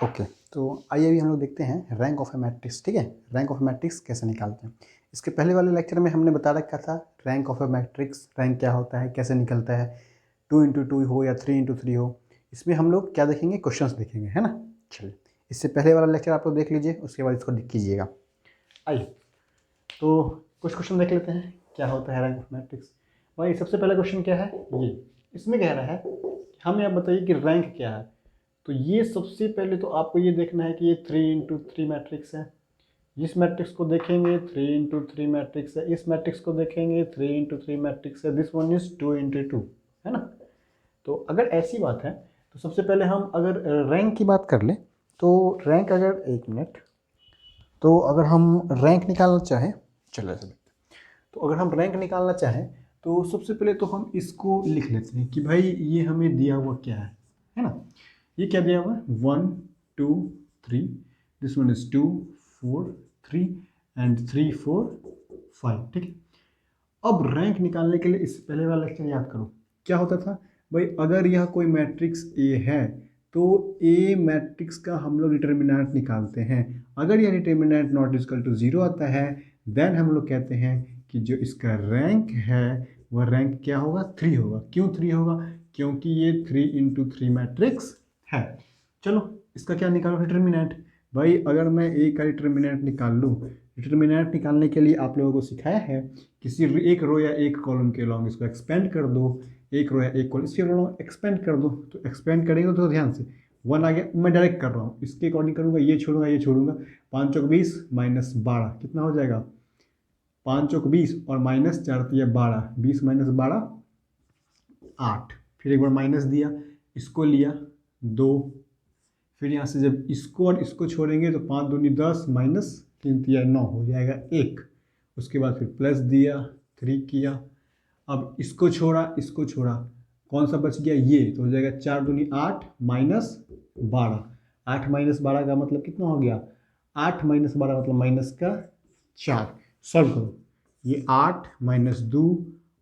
Okay, तो आइए अभी हम लोग देखते हैं रैंक ऑफ ए मैट्रिक्स। ठीक है, रैंक ऑफ ए मैट्रिक्स कैसे निकालते हैं। इसके पहले वाले लेक्चर में हमने बता रखा था rank of A matrix, rank क्या होता है, कैसे निकलता है, 2 × 2 हो या 3 × 3 हो। इसमें हम लोग क्या देखेंगे, क्वेश्चंस देखेंगे, है ना। चलिए, इससे पहले वाला लेक्चर आप लोग देख लीजिए, उसके बाद इसको कीजिएगा। आइए तो कुछ क्वेश्चन देख लेते हैं क्या होता है रैंक ऑफ मैट्रिक्स। भाई सबसे पहला क्वेश्चन क्या है, ये इसमें कह रहा है हमें आप बताइए कि रैंक क्या है। तो ये सबसे पहले तो आपको ये देखना है कि ये 3 × 3 मैट्रिक्स है। इस मैट्रिक्स को देखेंगे 3 × 3 मैट्रिक्स है, इस मैट्रिक्स को देखेंगे 3 × 3 मैट्रिक्स है, दिस वन इज 2 × 2, है ना। तो अगर ऐसी बात है तो सबसे पहले हम अगर रैंक की बात कर लें तो रैंक, अगर एक मिनट, तो अगर हम रैंक निकालना चाहें, चलो ऐसे देखते हैं। तो अगर हम रैंक निकालना चाहें तो सबसे पहले तो हम इसको लिख लेते हैं कि भाई ये हमें दिया हुआ क्या है ना। ये क्या दिया हुआ है, 1 2 3, दिस वन इज 2 4 3 एंड 3 4 5। ठीक है, अब रैंक निकालने के लिए इससे पहले वाला लेक्चर याद करो क्या होता था भाई। अगर यह कोई मैट्रिक्स ए है तो ए मैट्रिक्स का हम लोग डिटर्मिनेंट निकालते हैं। अगर यह डिटर्मिनेंट नॉट इक्वल टू 0 आता है देन हम लोग कहते हैं कि जो इसका रैंक है वह रैंक क्या होगा, 3 होगा। क्यों 3 होगा, क्योंकि ये 3 × 3 मैट्रिक्स है। चलो इसका क्या निकालो, डिटर्मिनेंट। भाई अगर मैं ए का डिटर्मिनेंट निकाल लूँ, डिटर्मिनेंट निकालने के लिए आप लोगों को सिखाया है किसी एक रो या एक कॉलम के लॉन्ग इसको एक्सपेंड कर दो, एक रो या एक कॉलम इसके लॉन्ग एक्सपेंड कर दो। तो एक्सपेंड करेंगे तो ध्यान से 1 आ गया, मैं डायरेक्ट कर रहा हूँ, इसके अकॉर्डिंग करूँगा, ये छोड़ूंगा ये छोड़ूंगा। 5 × 20 -12 कितना हो जाएगा, 5 × 20 और -4 12, 20 - 12 8। फिर एक बार माइनस दिया, इसको लिया 2, फिर यहाँ से जब इसको और इसको छोड़ेंगे तो 5 दूनी 10 -3 9 हो जाएगा 1। उसके बाद फिर प्लस दिया, 3 किया, अब इसको छोड़ा इसको छोड़ा, कौन सा बच गया, ये तो हो जाएगा 4 दूनी 8 -12। 8 -12 का मतलब कितना हो गया, 8 -12 मतलब माइनस का 4। सॉल्व करो, ये 8 -2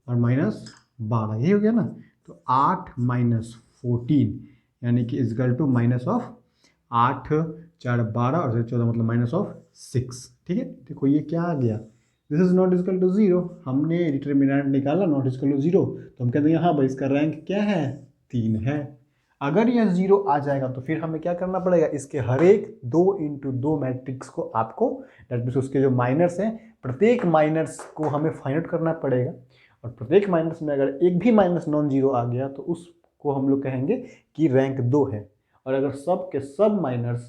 और -12 यही हो गया ना। तो 8 -14 यानी कि इजकल टू माइनस ऑफ 8 4 12 और 14 मतलब माइनस ऑफ 6। ठीक है, देखो ये क्या आ गया, this is not equal to 0। हमने डिटर्मिनेंट निकाला नॉट इक्वल टू 0, तो हम कहते हैं हाँ भाई इसका रैंक क्या है, 3 है। अगर यह 0 आ जाएगा तो फिर हमें क्या करना पड़ेगा, इसके हर एक 2 × 2 मैट्रिक्स को आपको, दैट मीन्स उसके जो माइनर्स हैं प्रत्येक माइनर्स को हमें फाइंड आउट करना पड़ेगा। और प्रत्येक माइनर्स में अगर एक भी माइनस नॉन जीरो आ गया तो उसको हम लोग कहेंगे कि रैंक 2 है। और अगर सब के सब माइनर्स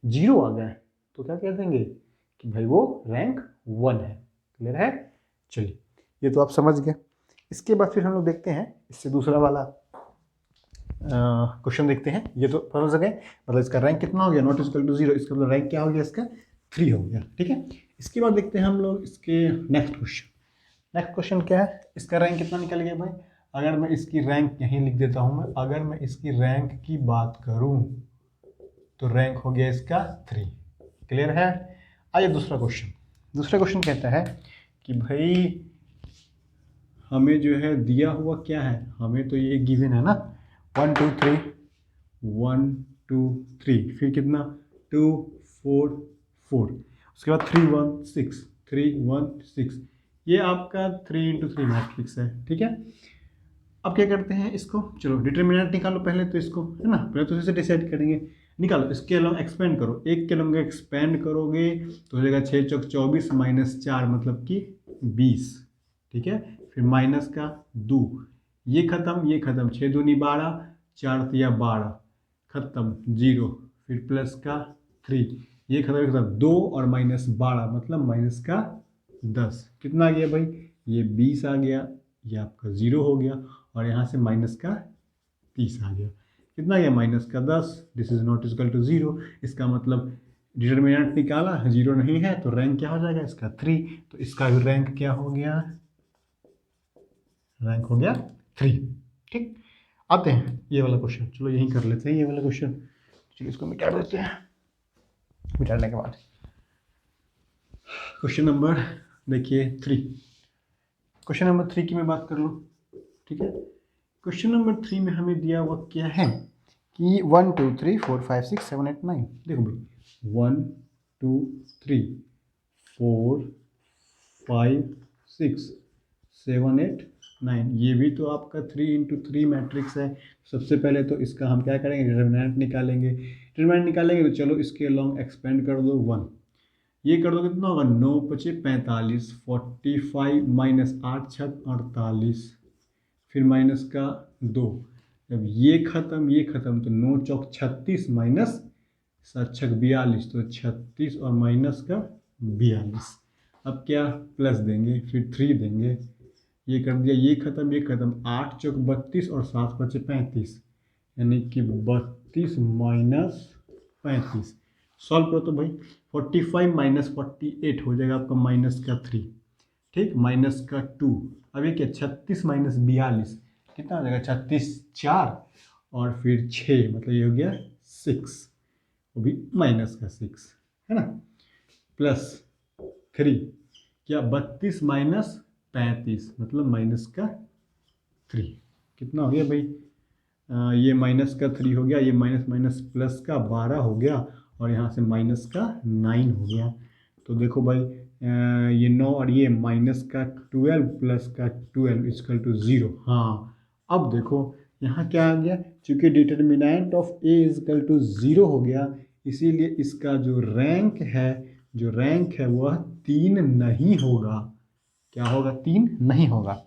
0 आ गए तो क्या कह देंगे कि भाई वो रैंक 1 है। क्लियर है, चलिए ये तो आप समझ गए। इसके बाद फिर हम लोग देखते हैं इससे दूसरा वाला क्वेश्चन देखते हैं। ये तो समझ गए, मतलब इसका रैंक कितना हो गया, नॉट इक्वल टू 0, इसका मतलब रैंक क्या हो गया, इसका 3 हो गया। ठीक है, इसके बाद देखते हैं हम लोग इसके नेक्स्ट क्वेश्चन। नेक्स्ट क्वेश्चन क्या है, इसका रैंक कितना निकल गया भाई। अगर मैं इसकी रैंक यहीं लिख देता हूं, मैं अगर मैं इसकी रैंक की बात करूं तो रैंक हो गया इसका 3। क्लियर है। आइए दूसरा क्वेश्चन। दूसरा क्वेश्चन कहता है कि भाई हमें जो है दिया हुआ क्या है, हमें तो ये गिवन है ना 1 2 3 1 2 3, फिर कितना 2 4 4, उसके बाद 3 1 6 3 1 6, ये आपका 3 × 3 मैट्रिक्स है। ठीक है, अब क्या करते हैं इसको, चलो डिटर्मिनेंट निकालो पहले तो इसको, है ना, पहले तो इसे डिसाइड करेंगे। निकालो, इसके अलॉन्ग एक्सपेंड करो, एक के अलॉन्ग एक्सपेंड करोगे तो हो जाएगा 6 × 24 -4 मतलब कि 20। ठीक है, फिर माइनस का 2, ये खत्म 6 दूनी 12 4 तिया 12 खत्म 0, फिर प्लस का 3, ये खत्म 2 और -12 मतलब माइनस का 10। कितना आ गया भाई, ये 20 आ गया, ये आपका 0 हो गया और यहाँ से माइनस का 30 आ गया। कितना गया, माइनस का 10। This is not equal to 0, इसका मतलब डिटर्मिनेंट निकाला 0 नहीं है तो रैंक क्या हो जाएगा इसका 3। तो इसका भी रैंक क्या हो गया, रैंक हो गया 3। ठीक, आते हैं ये वाला क्वेश्चन, चलो यहीं कर लेते हैं ये वाला क्वेश्चन। चलिए इसको मिटा देते हैं। मिटाने के बाद क्वेश्चन नंबर देखिए 3, क्वेश्चन नंबर 3 की मैं बात कर लूँ। ठीक है, क्वेश्चन नंबर 3 में हमें दिया हुआ क्या है कि 1 2 3 4 5 6 7 8 9, देखो भाई 1 2 3 4 5 6 7 8 9, ये भी तो आपका 3 × 3 मैट्रिक्स है। सबसे पहले तो इसका हम क्या करेंगे, डिटरमिनेंट निकालेंगे। डिटरमिनेंट निकालेंगे तो चलो इसके अलॉन्ग एक्सपेंड कर दो 1, ये कर दो कितना होगा 9 × 5 = 45, 45 माइनस 8 × 6 = 48, फिर माइनस का 2, जब ये ख़त्म तो 9 चौक 36 माइनस 7 छक 42, तो 36 और माइनस का 42। अब क्या प्लस देंगे, फिर 3 देंगे, ये कर दिया, ये ख़त्म 8 चौक 32 और 7 × 5 = 35, यानी कि 32 माइनस 35। सॉल्व करो तो भाई 45 माइनस 48 हो जाएगा आपका माइनस का 3, ठीक, माइनस का 2। अब ये क्या 36 माइनस 42 कितना हो जाएगा 36 4 और फिर 6, मतलब ये हो गया 6, वो भी माइनस का 6 है ना, प्लस 3, क्या 32 माइनस 35 मतलब माइनस का 3, कितना हो गया भाई, ये माइनस का 3 हो गया, ये माइनस माइनस प्लस का 12 हो गया और यहाँ से माइनस का 9 हो गया। तो देखो भाई ये 9 और ये माइनस का 12 प्लस का 12 = 0। हाँ, अब देखो यहाँ क्या आ गया, चूँकि डिटर्मिनेंट ऑफ ए = 0 हो गया, इसीलिए इसका जो रैंक है वह 3 नहीं होगा। क्या होगा, 3 नहीं होगा।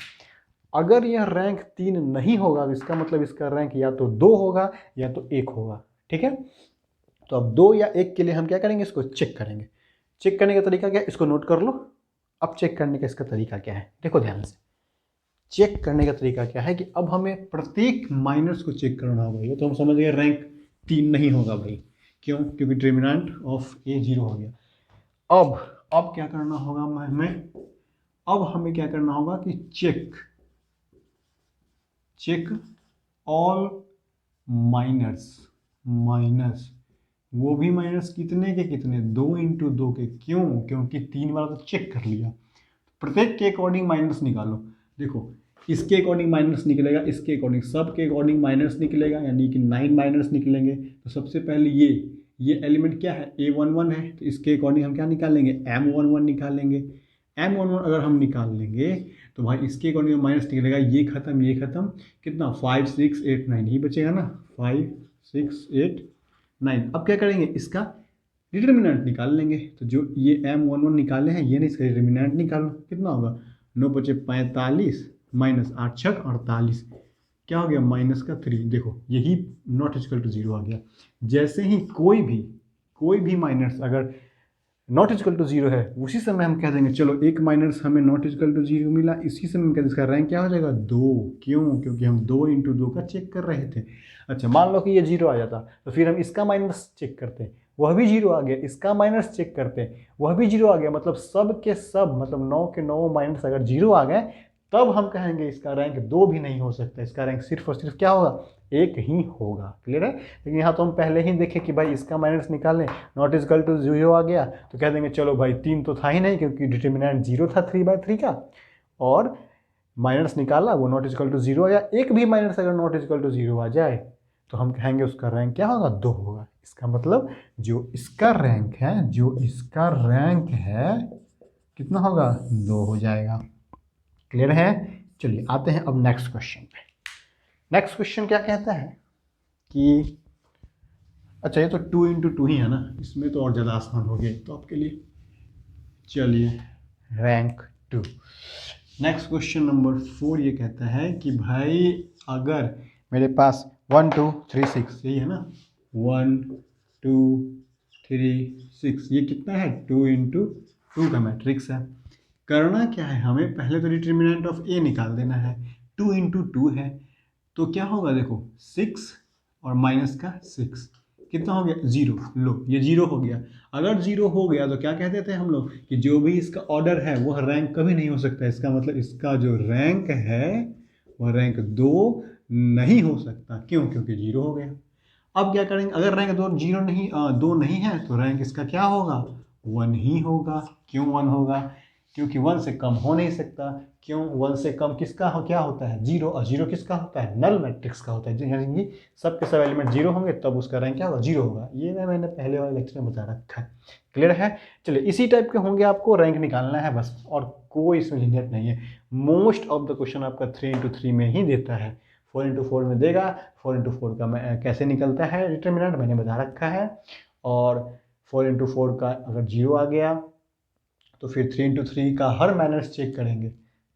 अगर यह रैंक 3 नहीं होगा तो इसका मतलब इसका रैंक या तो 2 होगा या तो 1 होगा, ठीक है। तो अब 2 या 1 के लिए हम क्या करेंगे, इसको चेक करेंगे। चेक करने का तरीका क्या है, इसको नोट कर लो। अब चेक करने का इसका तरीका क्या है, देखो ध्यान से। चेक करने का तरीका क्या है कि अब हमें प्रत्येक माइनस को चेक करना होगा। तो हम समझ गए रैंक 3 नहीं होगा भाई, क्यों, क्योंकि डिटरमिनेंट ऑफ ए 0 हो गया। अब क्या करना होगा हमें क्या करना होगा कि चेक ऑल माइनस, वो भी माइनस कितने के कितने, 2 × 2 के, क्यों, क्योंकि 3 वाला तो चेक कर लिया। प्रत्येक के अकॉर्डिंग माइनस निकालो। देखो इसके अकॉर्डिंग माइनस निकलेगा, इसके अकॉर्डिंग, सब के अकॉर्डिंग माइनस निकलेगा, यानी कि 9 माइनस निकलेंगे। तो सबसे पहले ये एलिमेंट क्या है, A11 है, तो इसके अकॉर्डिंग हम क्या निकालेंगे, M11 निकालेंगे। M11 अगर हम निकाल लेंगे तो भाई इसके अकॉर्डिंग माइनस निकलेगा, ये खत्म, कितना 5 6 8 9 ही बचेगा ना, 5 6 8 9। अब क्या करेंगे, इसका डिटरमिनेंट निकाल लेंगे। तो जो ये M11 निकाले हैं, ये नहीं, इसका डिटरमिनेंट निकालो, कितना होगा 9 × 5 = 45 माइनस 8 × 6 = 48, क्या हो गया माइनस का 3। देखो यही नॉट इक्वल टू 0 आ गया। जैसे ही कोई भी माइनस अगर नॉट इक्वल टू 0 है, उसी समय हम कह देंगे चलो एक माइनस हमें नॉट इक्वल टू 0 मिला, इसी समय हम कह देंगे इसका रैंक क्या हो जाएगा 2। क्यों, क्योंकि हम 2 × 2 का चेक कर रहे थे। अच्छा, मान लो कि ये 0 आ जाता, तो फिर हम इसका माइनस चेक करते हैं, वह भी 0 आ गया, इसका माइनस चेक करते हैं, वह भी 0 आ गया, मतलब सब के सब, मतलब 9 के 9 माइनस अगर 0 आ गए, तब हम कहेंगे इसका रैंक 2 भी नहीं हो सकता, इसका रैंक सिर्फ और सिर्फ क्या होगा, 1 ही होगा। क्लियर है। लेकिन यहाँ तो हम पहले ही देखें कि भाई इसका माइनस निकालें, नॉट इक्वल टू 0 आ गया, तो कह देंगे चलो भाई 3 तो था ही नहीं, क्योंकि डिटरमिनेंट 0 था 3/3 का, और माइनस निकाला, वो नॉट इक्वल टू 0 आया। एक भी माइनस अगर नॉट इक्वल टू 0 आ जाए तो हम कहेंगे उसका रैंक क्या होगा, 2 होगा। इसका मतलब जो इसका रैंक है कितना होगा, 2 हो जाएगा। क्लियर है। चलिए आते हैं अब नेक्स्ट क्वेश्चन पे। नेक्स्ट क्वेश्चन क्या कहता है कि अच्छा, ये तो 2 × 2 ही है ना, इसमें तो और ज़्यादा आसान हो गया तो आपके लिए। चलिए रैंक 2। नेक्स्ट क्वेश्चन नंबर 4 ये कहता है कि भाई अगर मेरे पास 1 2 3 6, यही है ना, 1 2 3 6, ये कितना है 2 × 2 का मैट्रिक्स है। करना क्या है, हमें पहले तो डिटरमिनेंट ऑफ ए निकाल देना है। 2 × 2 है तो क्या होगा, देखो 6 और माइनस का 6 कितना हो गया 0। लो ये 0 हो गया। अगर 0 हो गया तो क्या कहते थे हम लोग कि जो भी इसका ऑर्डर है वह रैंक कभी नहीं हो सकता। इसका मतलब इसका जो रैंक है वह रैंक 2 नहीं हो सकता। क्यों, क्योंकि 0 हो गया। अब क्या करेंगे, अगर रैंक 2 नहीं है तो रैंक इसका क्या होगा, 1 ही होगा। क्यों 1 होगा, क्योंकि 1 से कम हो नहीं सकता। क्यों? 1 से कम किसका क्या होता है? 0, और 0 किसका होता है? नल मैट्रिक्स का होता है, यानी कि सब के सब एलिमेंट 0 होंगे तब उसका रैंक क्या होगा? 0 होगा। ये मैंने पहले वाले लेक्चर में बता रखा है। क्लियर है? चलिए, इसी टाइप के होंगे, आपको रैंक निकालना है बस, और कोई इसमें झंझट नहीं है। मोस्ट ऑफ द क्वेश्चन आपका 3x3 में ही देता है, 4x4 में देगा। 4x4 का कैसे निकलता है डिटरमिनेंट मैंने बता रखा है, और 4x4 का अगर 0 आ गया तो फिर 3x3 का हर मैनर्स चेक करेंगे,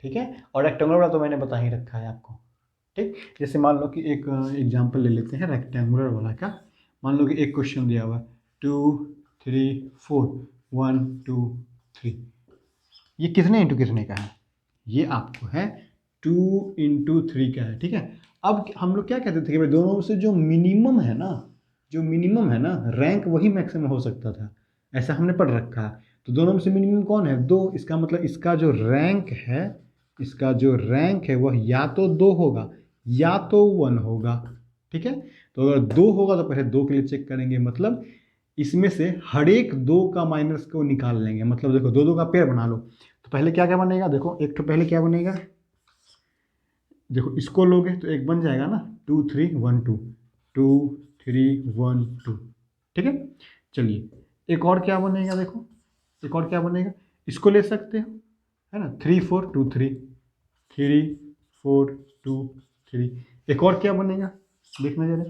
ठीक है। और रेक्टेंगुलर वाला तो मैंने बता ही रखा है आपको, ठीक। जैसे मान लो कि एक एग्जांपल ले लेते हैं रेक्टेंगुलर वाला का। मान लो कि एक क्वेश्चन दिया हुआ 2 3 4 1 2 3, ये कितने इंटू कितने का है? ये आपको है 2 इंटू 3 का है, ठीक है। अब हम लोग क्या कहते थे कि भाई दोनों में से जो मिनिमम है ना, रैंक वही मैक्सिमम हो सकता था, ऐसा हमने पढ़ रखा है। तो दोनों में से मिनिमम कौन है? 2। इसका मतलब इसका जो रैंक है वह या तो 2 होगा या तो 1 होगा, ठीक है। तो अगर 2 होगा तो पहले 2 के लिए चेक करेंगे, मतलब इसमें से हर एक 2 का माइनस को निकाल लेंगे। मतलब देखो 2 2 का पेयर बना लो, तो पहले क्या क्या बनेगा? देखो एक तो पहले क्या बनेगा, देखो इसको लोगे तो एक बन जाएगा ना 2 3 1 2 2 3 1 2, ठीक है। चलिए एक और क्या बनेगा, देखो एक और क्या बनेगा, इसको ले सकते हो, है ना, 3 4 2 3 3 4 2 3। एक और क्या बनेगा देखना जरा,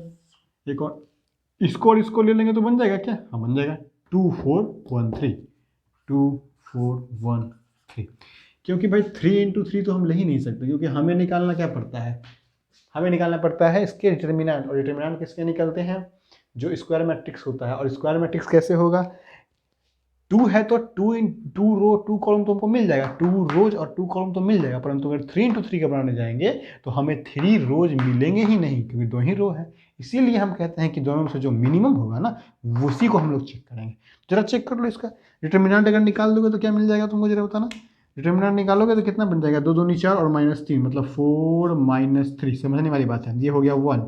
एक और इसको ले लेंगे तो बन जाएगा क्या? हाँ बन जाएगा 2 4 1 3 2 4 1 3। क्योंकि भाई 3 इंटू 3 तो हम ले ही नहीं सकते, क्योंकि हमें निकालना क्या पड़ता है? हमें निकालना पड़ता है इसके डिटर्मिनेंट, और डिटर्मिनेंट किसके निकलते हैं? जो स्क्वायर मैट्रिक्स होता है। और स्क्वायर मैट्रिक्स कैसे होगा? 2 है तो 2 रो 2 कॉलम तो हमको मिल जाएगा, 2 रोज और 2 कॉलम तो मिल जाएगा, परंतु अगर 3 इंटू 3 का बनाने जाएंगे तो हमें 3 रोज मिलेंगे ही नहीं, क्योंकि 2 ही रो है। इसीलिए हम कहते हैं कि दोनों में से जो मिनिमम होगा ना, उसी को हम लोग चेक करेंगे। जरा चेक कर लो इसका डिटर्मिनेंट, अगर निकाल दोगे तो क्या मिल जाएगा तुमको, जरा बताना। डिटर्मिनेंट निकालोगे तो कितना बन जाएगा? 2 2 4 और -3, मतलब 4 - 3। समझने वाली बात है, ये हो गया 1।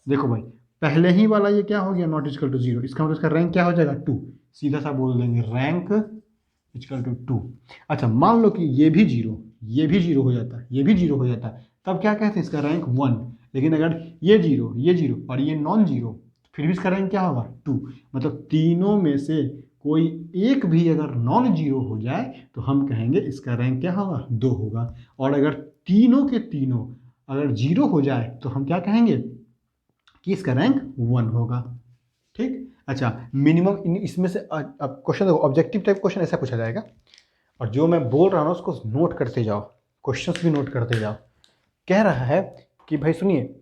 देखो भाई पहले ही वाला ये क्या हो गया? नॉट इक्वल टू 0, इसका मतलब इसका रैंक क्या हो जाएगा? 2। सीधा सा बोल देंगे रैंक इक्वल टू 2। अच्छा मान लो कि ये भी 0 हो जाता, ये भी 0 हो जाता, तब क्या कहते हैं? इसका रैंक 1। लेकिन अगर ये 0 और ये नॉन 0, फिर भी इसका रैंक क्या होगा? 2। मतलब तीनों में से कोई एक भी अगर नॉन 0 हो जाए तो हम कहेंगे इसका रैंक क्या होगा? 2 होगा। और अगर तीनों के तीनों अगर 0 हो जाए तो हम क्या कहेंगे कि इसका रैंक 1 होगा, ठीक। अच्छा मिनिमम इसमें से अब क्वेश्चन देखो, ऑब्जेक्टिव टाइप क्वेश्चन ऐसा पूछा जाएगा, और जो मैं बोल रहा हूँ उसको नोट करते जाओ, क्वेश्चंस भी नोट करते जाओ। कह रहा है कि भाई सुनिए,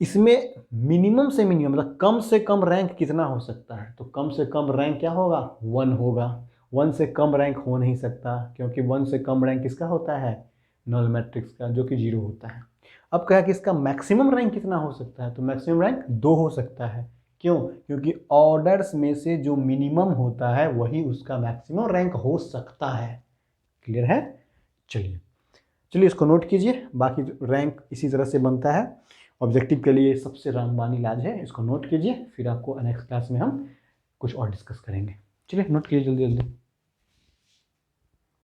इसमें मिनिमम से मिनिमम मतलब कम से कम रैंक कितना हो सकता है? तो कम से कम रैंक क्या होगा? 1 होगा। 1 से कम रैंक हो नहीं सकता, क्योंकि 1 से कम रैंक किसका होता है? नल मैट्रिक्स का, जो कि 0 होता है। अब कहा कि इसका मैक्सिमम रैंक कितना हो सकता है? तो मैक्सिमम रैंक 2 हो सकता है। क्यों? क्योंकि ऑर्डर्स में से जो मिनिमम होता है वही उसका मैक्सिमम रैंक हो सकता है। क्लियर है? चलिए चलिए इसको नोट कीजिए, बाकी रैंक इसी तरह से बनता है। ऑब्जेक्टिव के लिए सबसे रामबान इलाज है, इसको नोट कीजिए, फिर आपको नेक्स्ट क्लास में हम कुछ और डिस्कस करेंगे। चलिए नोट कीजिए जल्दी जल्दी।